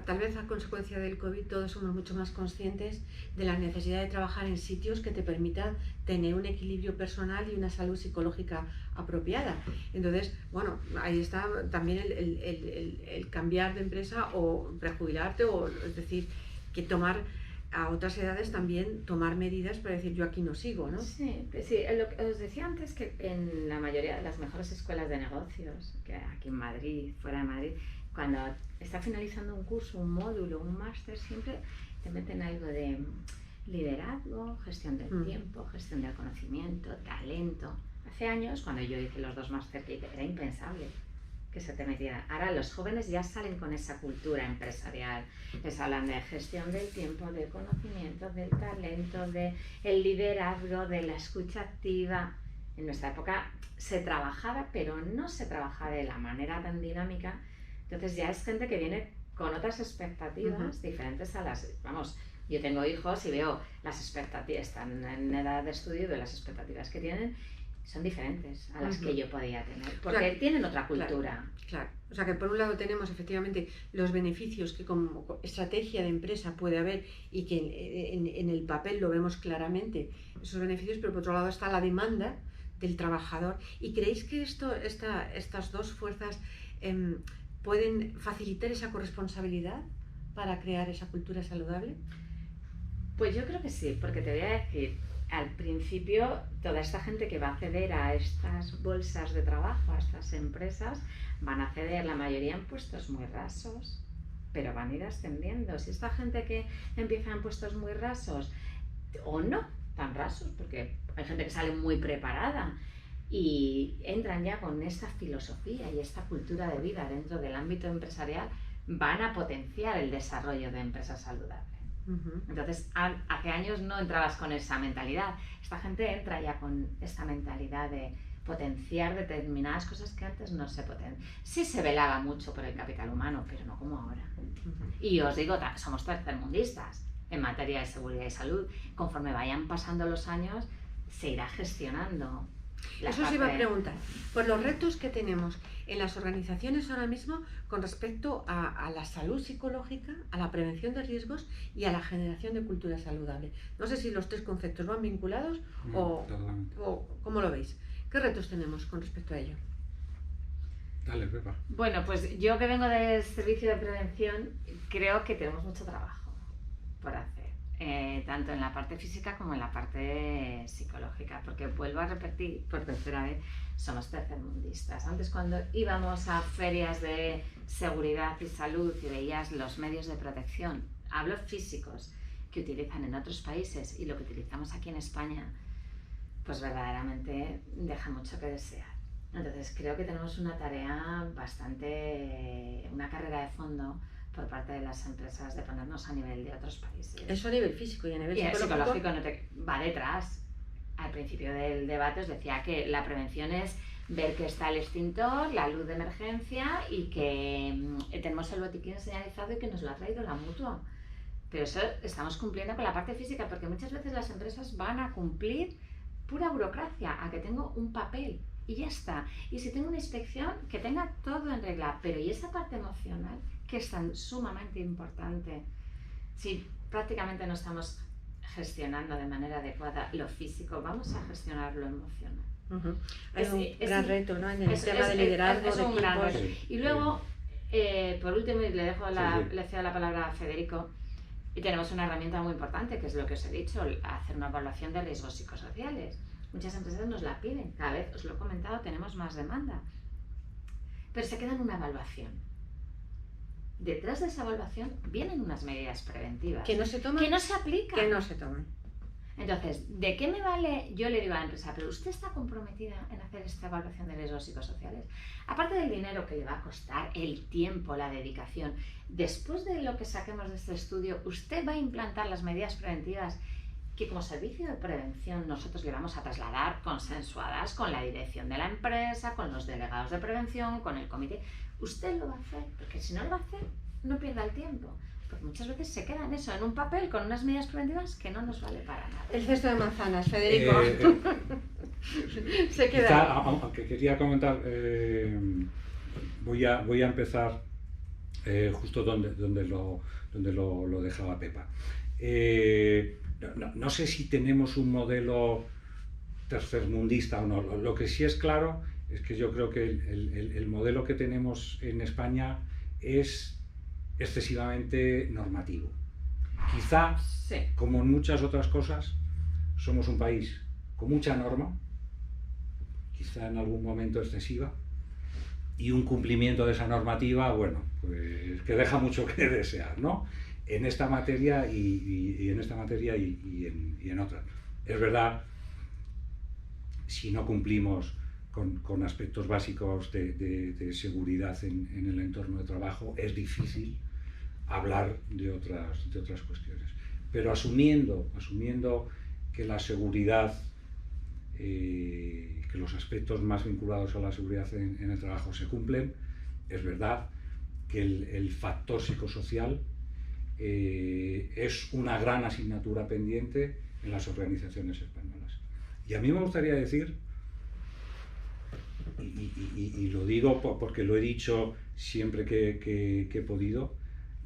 Tal vez a consecuencia del COVID todos somos mucho más conscientes de la necesidad de trabajar en sitios que te permitan tener un equilibrio personal y una salud psicológica apropiada. Entonces, bueno, ahí está también el cambiar de empresa o prejubilarte, o es decir, que tomar a otras edades también tomar medidas para decir yo aquí no sigo, ¿no? Sí, lo que os decía antes, que en la mayoría de las mejores escuelas de negocios, que aquí en Madrid, fuera de Madrid, cuando está finalizando un curso, un módulo, un máster, siempre te meten algo de liderazgo, gestión del tiempo, gestión del conocimiento, talento. Hace años, cuando yo hice los 2 máster que hice, era impensable que se te metiera. Ahora los jóvenes ya salen con esa cultura empresarial. Les hablan de gestión del tiempo, del conocimiento, del talento, del liderazgo, de la escucha activa. En nuestra época se trabajaba, pero no se trabajaba de la manera tan dinámica. Entonces ya es gente que viene con otras expectativas diferentes a las... Vamos, yo tengo hijos y veo las expectativas, están en edad de estudio y veo las expectativas que tienen. Son diferentes a las que yo podía tener, porque tienen otra cultura. Claro. O sea que por un lado tenemos efectivamente los beneficios que como estrategia de empresa puede haber y que en el papel lo vemos claramente, esos beneficios, pero por otro lado está la demanda del trabajador. ¿Y creéis que estas dos fuerzas pueden facilitar esa corresponsabilidad para crear esa cultura saludable? Pues yo creo que sí, porque te voy a decir, al principio toda esta gente que va a acceder a estas bolsas de trabajo, a estas empresas, van a acceder la mayoría en puestos muy rasos, pero van a ir ascendiendo. Si esta gente que empieza en puestos muy rasos, o no tan rasos, porque hay gente que sale muy preparada y entran ya con esta filosofía y esta cultura de vida dentro del ámbito empresarial, van a potenciar el desarrollo de empresas saludables. Entonces, hace años no entrabas con esa mentalidad. Esta gente entra ya con esta mentalidad de potenciar determinadas cosas que antes no se potenciaban. Sí se velaba mucho por el capital humano, pero no como ahora. Y os digo, somos tercermundistas en materia de seguridad y salud. Conforme vayan pasando los años, se irá gestionando. Eso se iba a preguntar, por los retos que tenemos en las organizaciones ahora mismo con respecto a la salud psicológica, a la prevención de riesgos y a la generación de cultura saludable. No sé si los tres conceptos van vinculados o ¿cómo lo veis? ¿Qué retos tenemos con respecto a ello? Dale, Pepa. Bueno, pues yo que vengo del servicio de prevención, creo que tenemos mucho trabajo por hacer, tanto en la parte física como en la parte psicológica, porque vuelvo a repetir por tercera vez, somos tercermundistas. Antes, cuando íbamos a ferias de seguridad y salud y veías los medios de protección, hablo físicos, que utilizan en otros países y lo que utilizamos aquí en España, pues verdaderamente deja mucho que desear. Entonces creo que tenemos una tarea una carrera de fondo por parte de las empresas de ponernos a nivel de otros países. Eso a nivel físico y a nivel psicológico va detrás. Al principio del debate os decía que la prevención es ver que está el extintor, la luz de emergencia y que tenemos el botiquín señalizado y que nos lo ha traído la mutua. Pero eso estamos cumpliendo con la parte física, porque muchas veces las empresas van a cumplir pura burocracia, a que tengo un papel y ya está. Y si tengo una inspección, que tenga todo en regla. Pero ¿y esa parte emocional, que es tan sumamente importante? Si prácticamente no estamos gestionando de manera adecuada lo físico, vamos a gestionar lo emocional. Es un gran reto, ¿no? En el tema de liderazgo, de equipos. Y luego, por último, y le cedo la palabra a Federico, y tenemos una herramienta muy importante, que es lo que os he dicho, hacer una evaluación de riesgos psicosociales. Muchas empresas nos la piden, cada vez, os lo he comentado, tenemos más demanda. Pero se queda en una evaluación. Detrás de esa evaluación vienen unas medidas preventivas. Que no se toman. Que no se aplican. Que no se toman. Entonces, ¿de qué me vale? Yo le digo a la empresa, pero usted está comprometida en hacer esta evaluación de riesgos psicosociales. Aparte del dinero que le va a costar, el tiempo, la dedicación, después de lo que saquemos de este estudio, usted va a implantar las medidas preventivas que como servicio de prevención nosotros le vamos a trasladar consensuadas con la dirección de la empresa, con los delegados de prevención, con el comité. Usted lo va a hacer, porque si no lo va a hacer, no pierda el tiempo. Porque muchas veces se queda en eso, en un papel con unas medidas preventivas que no nos vale para nada. El cesto de manzanas, Federico. Se queda. Quizá, aunque quería comentar, voy a empezar justo donde lo dejaba Pepa. No sé si tenemos un modelo tercermundista o no. Lo que sí es claro es que yo creo que el modelo que tenemos en España es excesivamente normativo. Quizá, sí, como en muchas otras cosas, somos un país con mucha norma, quizá en algún momento excesiva, y un cumplimiento de esa normativa, bueno, pues que deja mucho que desear, ¿no? En esta materia y en otras. Es verdad, si no cumplimos con aspectos básicos de seguridad en el entorno de trabajo, es difícil hablar de otras cuestiones. Pero asumiendo que la seguridad, que los aspectos más vinculados a la seguridad en el trabajo se cumplen, es verdad que el factor psicosocial es una gran asignatura pendiente en las organizaciones españolas. Y a mí me gustaría decir, y lo digo porque lo he dicho siempre que he podido,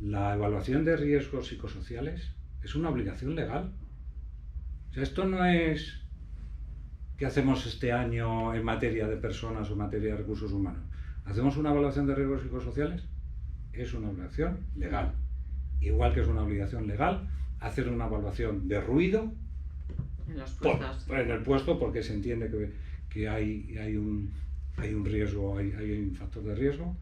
la evaluación de riesgos psicosociales es una obligación legal. O sea, esto no es que hacemos este año en materia de personas o en materia de recursos humanos. Hacemos una evaluación de riesgos psicosociales, es una obligación legal. Igual que es una obligación legal hacer una evaluación de ruido en los puestos. En el puesto, porque se entiende que hay un riesgo, hay un factor de riesgo.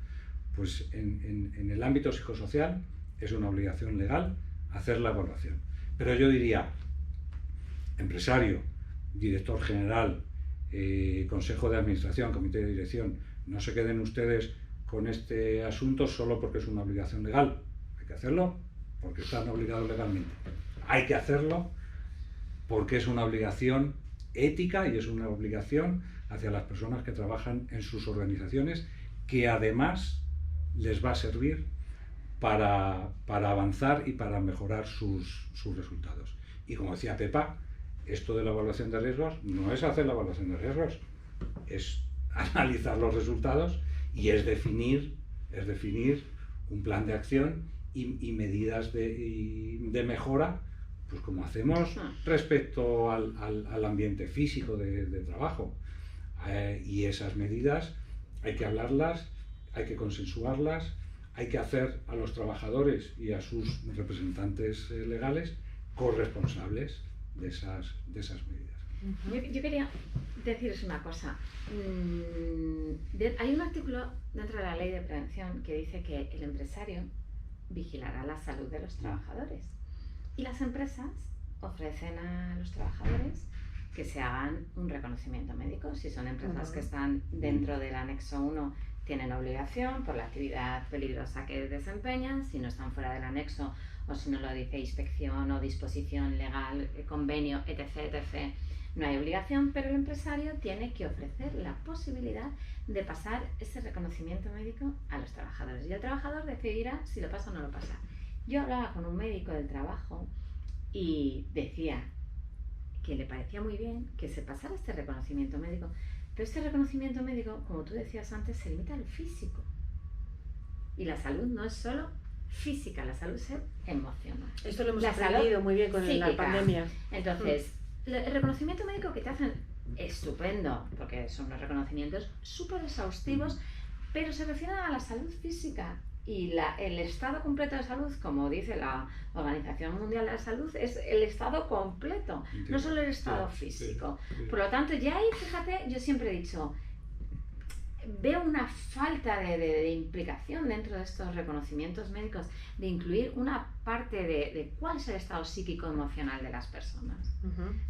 Pues en el ámbito psicosocial es una obligación legal hacer la evaluación. Pero yo diría, empresario, director general, consejo de administración, comité de dirección, no se queden ustedes con este asunto solo porque es una obligación legal. Hay que hacerlo porque están obligados legalmente. Hay que hacerlo porque es una obligación ética y es una obligación hacia las personas que trabajan en sus organizaciones, que además les va a servir para avanzar y para mejorar sus resultados. Y como decía Pepa, esto de la evaluación de riesgos no es hacer la evaluación de riesgos, es analizar los resultados y es definir un plan de acción y medidas de mejora, pues como hacemos respecto al ambiente físico de trabajo. Y esas medidas hay que hablarlas, hay que consensuarlas, hay que hacer a los trabajadores y a sus representantes legales corresponsables de esas medidas. Yo quería deciros una cosa. Hay un artículo dentro de la ley de prevención que dice que el empresario vigilará la salud de los trabajadores y las empresas ofrecen a los trabajadores que se hagan un reconocimiento médico. Si son empresas que están dentro del anexo 1, tienen obligación por la actividad peligrosa que desempeñan. Si no están fuera del anexo, o si no lo dice inspección o disposición legal, convenio, etc., no hay obligación, pero el empresario tiene que ofrecer la posibilidad de pasar ese reconocimiento médico a los trabajadores. Y el trabajador decidirá si lo pasa o no lo pasa. Yo hablaba con un médico del trabajo y decía que le parecía muy bien que se pasara este reconocimiento médico, pero este reconocimiento médico, como tú decías antes, se limita al físico. Y la salud no es solo física, la salud es emocional. Esto lo hemos aprendido muy bien con la pandemia. Entonces, el reconocimiento médico que te hacen, estupendo, porque son unos reconocimientos súper exhaustivos, pero se refieren a la salud física. Y el estado completo de salud, como dice la Organización Mundial de la Salud, es el estado completo, no solo el estado físico. Por lo tanto, ya ahí, fíjate, yo siempre he dicho, veo una falta de implicación dentro de estos reconocimientos médicos, de incluir una parte de cuál es el estado psíquico-emocional de las personas.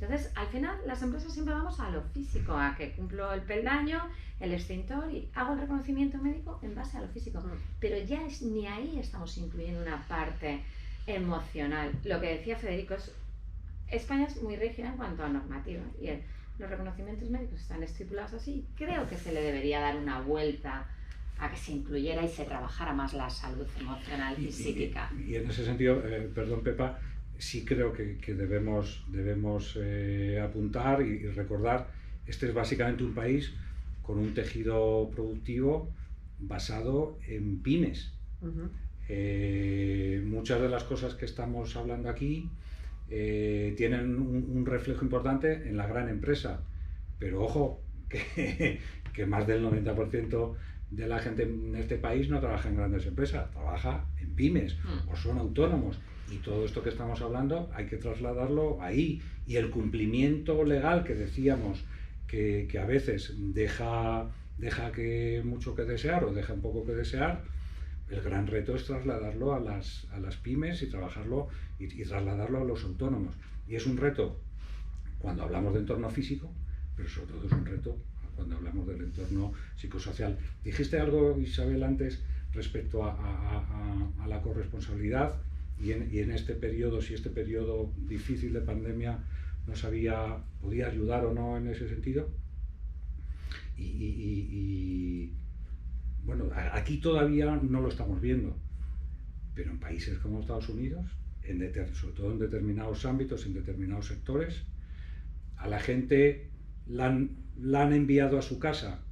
Entonces, al final, las empresas siempre vamos a lo físico, a que cumplo el peldaño, el extintor y hago el reconocimiento médico en base a lo físico. Pero ya ni ahí estamos incluyendo una parte emocional. Lo que decía Federico es, España es muy rígida en cuanto a normativa y los reconocimientos médicos están estipulados así. Creo que se le debería dar una vuelta a que se incluyera y se trabajara más la salud emocional y psíquica. Y en ese sentido, perdón Pepa, sí creo que debemos apuntar y recordar, este es básicamente un país con un tejido productivo basado en pymes. Muchas de las cosas que estamos hablando aquí tienen un reflejo importante en la gran empresa, pero ojo, que más del 90% de la gente en este país no trabaja en grandes empresas, trabaja en pymes o son autónomos, y todo esto que estamos hablando hay que trasladarlo ahí, y el cumplimiento legal que decíamos que a veces deja que mucho que desear o deja un poco que desear. El gran reto es trasladarlo a las pymes y trabajarlo y trasladarlo a los autónomos. Y es un reto cuando hablamos de entorno físico, pero sobre todo es un reto cuando hablamos del entorno psicosocial. Dijiste algo, Isabel, antes respecto a la corresponsabilidad y en este periodo, si este periodo difícil de pandemia podía ayudar o no en ese sentido. Bueno, aquí todavía no lo estamos viendo, pero en países como Estados Unidos, sobre todo en determinados ámbitos, en determinados sectores, a la gente la han enviado a su casa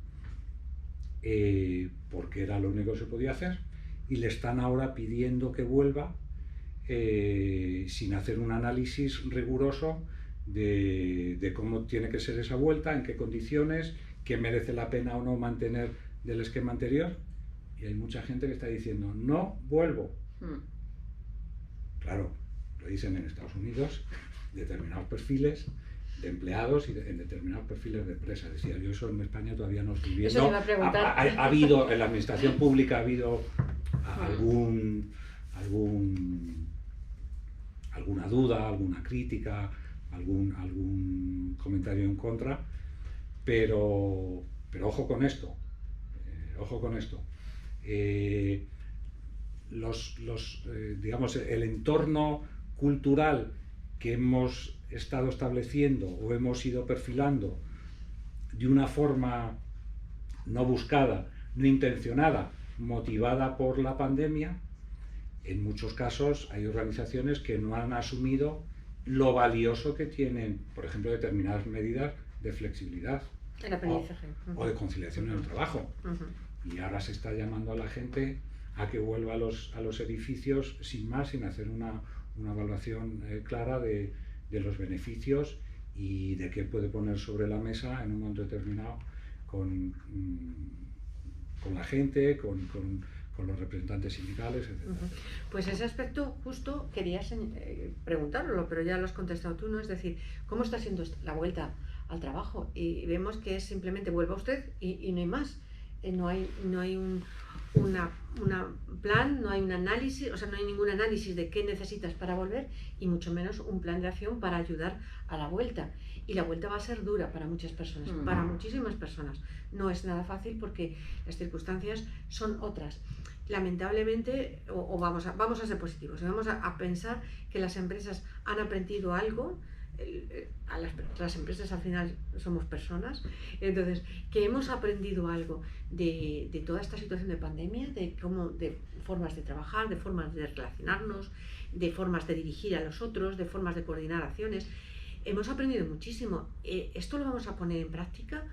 porque era lo único que se podía hacer, y le están ahora pidiendo que vuelva sin hacer un análisis riguroso de cómo tiene que ser esa vuelta, en qué condiciones, qué merece la pena o no mantener del esquema anterior. Y hay mucha gente que está diciendo, no vuelvo. Claro, lo dicen en Estados Unidos, determinados perfiles de empleados y en determinados perfiles de empresas. Decía, yo eso en España todavía no estoy viendo. Eso te iba a preguntar. Ha habido, en la administración pública ha habido alguna duda, alguna crítica, algún comentario en contra, pero ojo con esto. Digamos, el entorno cultural que hemos estado estableciendo o hemos ido perfilando de una forma no buscada, no intencionada, motivada por la pandemia, en muchos casos hay organizaciones que no han asumido lo valioso que tienen, por ejemplo, determinadas medidas de flexibilidad. El aprendizaje. o de conciliación en el trabajo. Y ahora se está llamando a la gente a que vuelva a los edificios sin más, sin hacer una evaluación clara de los beneficios y de qué puede poner sobre la mesa en un momento determinado con la gente, con los representantes sindicales, etc. Pues ese aspecto justo quería preguntarlo, pero ya lo has contestado tú, ¿no? Es decir, ¿cómo está siendo la vuelta al trabajo? Y vemos que es simplemente vuelva usted y no hay más. No hay un plan, no hay un análisis, o sea, no hay ningún análisis de qué necesitas para volver y mucho menos un plan de acción para ayudar a la vuelta. Y la vuelta va a ser dura para muchas personas, para muchísimas personas. No es nada fácil porque las circunstancias son otras. Lamentablemente, vamos a ser positivos, vamos a pensar que las empresas han aprendido algo. Las empresas al final somos personas, entonces que hemos aprendido algo de toda esta situación de pandemia, de formas de trabajar, de formas de relacionarnos, de formas de dirigir a los otros, de formas de coordinar acciones. Hemos aprendido muchísimo. Esto lo vamos a poner en práctica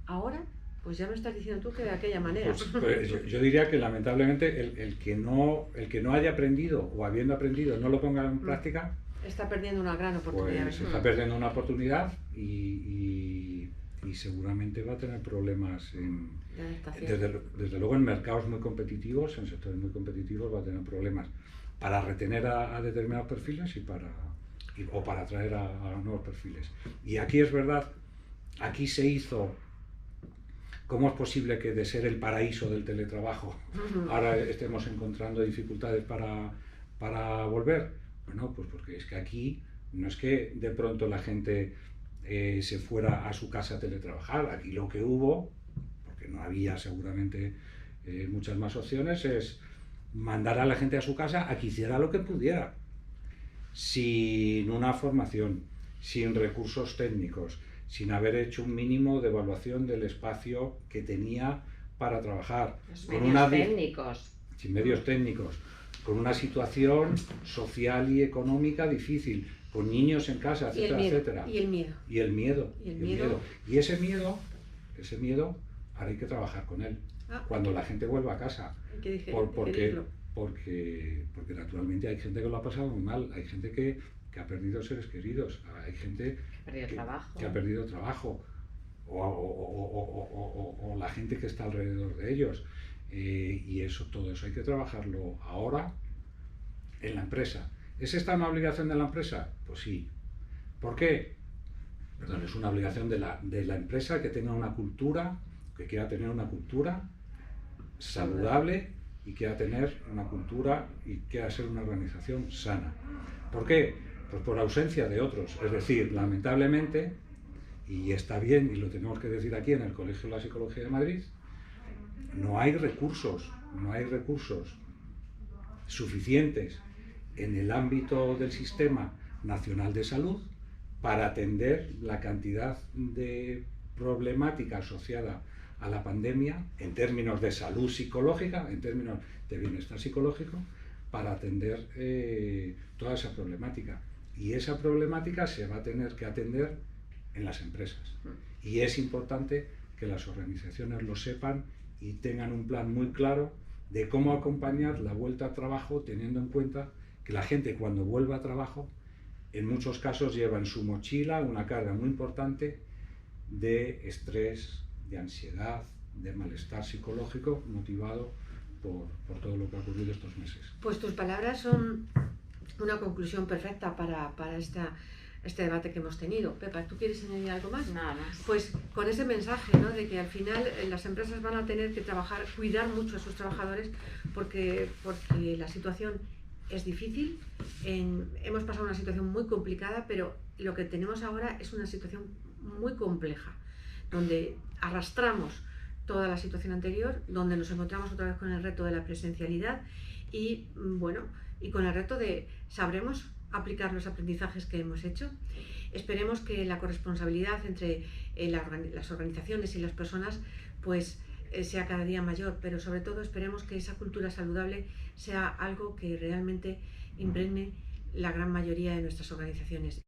ahora. Pues ya me estás diciendo tú que de aquella manera. Pues yo diría que lamentablemente el que no haya aprendido o habiendo aprendido no lo ponga en práctica, está perdiendo una gran oportunidad. Pues está perdiendo una oportunidad y seguramente va a tener problemas desde luego en mercados muy competitivos, en sectores muy competitivos va a tener problemas para retener a determinados perfiles o para atraer a nuevos perfiles. Y aquí es verdad, aquí se hizo. ¿Cómo es posible que de ser el paraíso del teletrabajo ahora estemos encontrando dificultades para volver? Bueno, pues porque es que aquí no es que de pronto la gente se fuera a su casa a teletrabajar. Aquí lo que hubo, porque no había seguramente muchas más opciones, es mandar a la gente a su casa a que hiciera lo que pudiera, sin una formación, sin recursos técnicos, sin haber hecho un mínimo de evaluación del espacio que tenía para trabajar. Sin medios técnicos, con una situación social y económica difícil, con niños en casa, etcétera, etcétera. Y el miedo. Y ese miedo, ahora hay que trabajar con él. Cuando la gente vuelva a casa. Porque naturalmente hay gente que lo ha pasado muy mal, hay gente que ha perdido seres queridos, hay gente que ha perdido trabajo, o la gente que está alrededor de ellos. Y todo eso hay que trabajarlo ahora en la empresa. ¿Es esta una obligación de la empresa? Pues sí. ¿Por qué? Perdón, es una obligación de la empresa que tenga una cultura, que quiera tener una cultura saludable y quiera tener una cultura y quiera ser una organización sana. ¿Por qué? Pues por ausencia de otros. Es decir, lamentablemente, y está bien, y lo tenemos que decir aquí en el Colegio de la Psicología de Madrid, no hay recursos suficientes en el ámbito del Sistema Nacional de Salud para atender la cantidad de problemática asociada a la pandemia en términos de salud psicológica, en términos de bienestar psicológico, para atender toda esa problemática. Y esa problemática se va a tener que atender en las empresas. Y es importante que las organizaciones lo sepan y tengan un plan muy claro de cómo acompañar la vuelta a trabajo, teniendo en cuenta que la gente cuando vuelva a trabajo, en muchos casos lleva en su mochila una carga muy importante de estrés, de ansiedad, de malestar psicológico motivado por todo lo que ha ocurrido estos meses. Pues tus palabras son una conclusión perfecta para este debate que hemos tenido. Pepa, ¿tú quieres añadir algo más? Nada más. Pues con ese mensaje, ¿no?, de que al final las empresas van a tener que cuidar mucho a sus trabajadores porque la situación es difícil. Hemos pasado una situación muy complicada, pero lo que tenemos ahora es una situación muy compleja, donde arrastramos toda la situación anterior, donde nos encontramos otra vez con el reto de la presencialidad y con el reto de sabremos aplicar los aprendizajes que hemos hecho. Esperemos que la corresponsabilidad entre las organizaciones y las personas pues sea cada día mayor, pero sobre todo esperemos que esa cultura saludable sea algo que realmente impregne la gran mayoría de nuestras organizaciones.